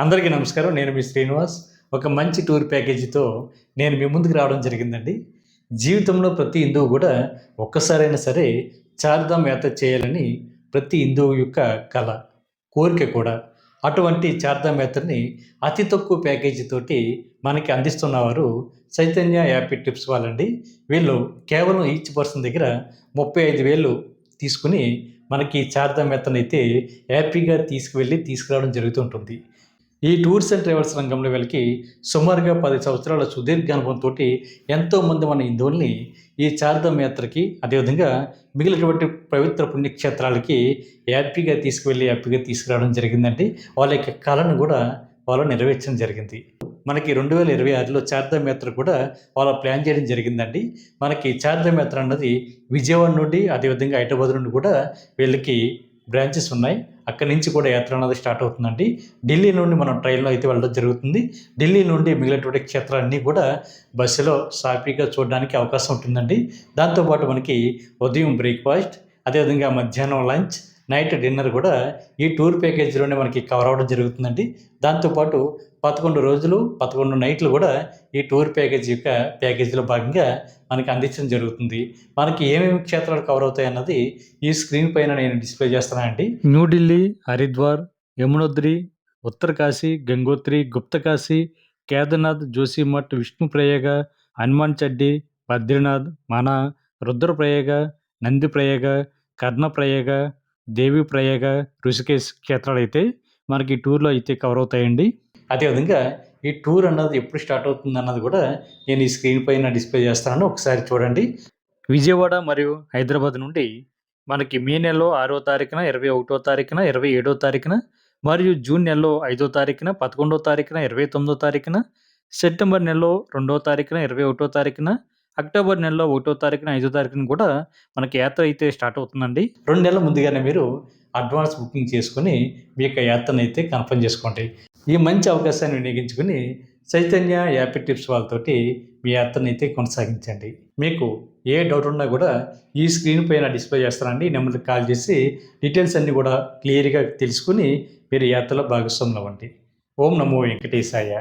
అందరికీ నమస్కారం. నేను మీ శ్రీనివాస్. ఒక మంచి టూర్ ప్యాకేజీతో నేను మీ ముందుకు రావడం జరిగిందండి. జీవితంలో ప్రతి హిందువు కూడా ఒక్కసారైనా సరే చార్ధామ్ యాత్ర చేయాలని ప్రతి హిందువు యొక్క కల, కోరిక కూడా. అటువంటి చార్ధామ్ యాత్రని అతి తక్కువ ప్యాకేజీతోటి మనకి అందిస్తున్నవారు చైతన్య యాపీ ట్రిప్స్ వాళ్ళండి. వీళ్ళు కేవలం ఈచ్ పర్సన్ దగ్గర 35,000 తీసుకుని మనకి చార్ధామ్ యాత్రనైతే హ్యాపీగా తీసుకురావడం జరుగుతుంటుంది. ఈ టూర్స్ అండ్ ట్రావెల్స్ రంగంలో వీళ్ళకి సుమారుగా 10 సంవత్సరాల సుదీర్ఘ అనుభవంతో ఎంతోమంది మన హిందువుల్ని ఈ చార్ధామ్ యాత్రకి, అదేవిధంగా మిగిలినటువంటి పవిత్ర పుణ్యక్షేత్రాలకి హ్యాపీగా తీసుకురావడం జరిగిందండి. వాళ్ళ యొక్క కళను కూడా వాళ్ళు నెరవేర్చడం జరిగింది. మనకి 2026లో చార్ధామ్ యాత్ర కూడా వాళ్ళు ప్లాన్ చేయడం జరిగిందండి. మనకి చార్ధామ్ యాత్ర అన్నది విజయవాడ నుండి, అదేవిధంగా హైదరాబాద్ నుండి కూడా వీళ్ళకి బ్రాంచెస్ ఉన్నాయి. అక్కడి నుంచి కూడా యాత్ర అనేది స్టార్ట్ అవుతుందండి. ఢిల్లీ నుండి మనం ట్రైన్లో అయితే వెళ్ళడం జరుగుతుంది. ఢిల్లీ నుండి మిగిలినటువంటి క్షేత్రాలన్నీ కూడా బస్సులో సాఫీగా చూడడానికి అవకాశం ఉంటుందండి. దాంతోపాటు మనకి ఉదయం బ్రేక్ఫాస్ట్, అదేవిధంగా మధ్యాహ్నం లంచ్, నైట్ డిన్నర్ కూడా ఈ టూర్ ప్యాకేజీలోనే మనకి కవర్ అవ్వడం జరుగుతుందండి. దాంతోపాటు 11 రోజులు 11 నైట్లు కూడా ఈ టూర్ ప్యాకేజీలో భాగంగా మనకి అందించడం జరుగుతుంది. మనకి ఏమేమి క్షేత్రాలు కవర్ అవుతాయి అన్నది ఈ స్క్రీన్ పైన నేను డిస్ప్లే చేస్తానండి. న్యూఢిల్లీ, హరిద్వార్, యమునోత్రి, ఉత్తరకాశీ, గంగోత్రి, గుప్తకాశీ, కేదార్నాథ్, జోషిమఠ్, విష్ణుప్రయాగ, హనుమాన్ చడ్డీ, బద్రీనాథ్, మనా, రుద్రప్రయాగ, నందిప్రయాగ, కర్ణప్రయాగ, దేవిప్రయాగ, ఋషికేశ్ క్షేత్రాలు అయితే మనకి టూర్లో అయితే కవర్ అవుతాయండి. అదేవిధంగా ఈ టూర్ అన్నది ఎప్పుడు స్టార్ట్ అవుతుంది అన్నది కూడా నేను ఈ స్క్రీన్ పైన డిస్ప్లే చేస్తాను, ఒకసారి చూడండి. విజయవాడ మరియు హైదరాబాద్ నుండి మనకి మే నెలలో 6వ తారీఖున, 21వ తారీఖున, 27వ తారీఖున, మరియు జూన్ నెలలో 5వ తారీఖున, 11వ తారీఖున, 29వ తారీఖున, సెప్టెంబర్ నెలలో 2వ తారీఖున, 21వ తారీఖున, అక్టోబర్ నెలలో 1వ తారీఖున, 5వ తారీఖున కూడా మనకి యాత్ర అయితే స్టార్ట్ అవుతుందండి. 2 నెలల ముందుగానే మీరు అడ్వాన్స్ బుకింగ్ చేసుకుని మీ యొక్క యాత్రను అయితే కన్ఫర్మ్ చేసుకోండి. ఈ మంచి అవకాశాన్ని వినియోగించుకుని చైతన్య యాపీ టిప్స్ వాళ్ళతోటి మీ యాత్రను అయితే కొనసాగించండి. మీకు ఏ డౌట్ ఉన్నా కూడా ఈ స్క్రీన్ పైన డిస్ప్లే చేస్తానండి. ఈ నెంబర్కి కాల్ చేసి డీటెయిల్స్ అన్నీ కూడా క్లియర్గా తెలుసుకుని మీరు యాత్రలో భాగస్వాములు అవ్వండి. ఓం నమో వెంకటేశాయ.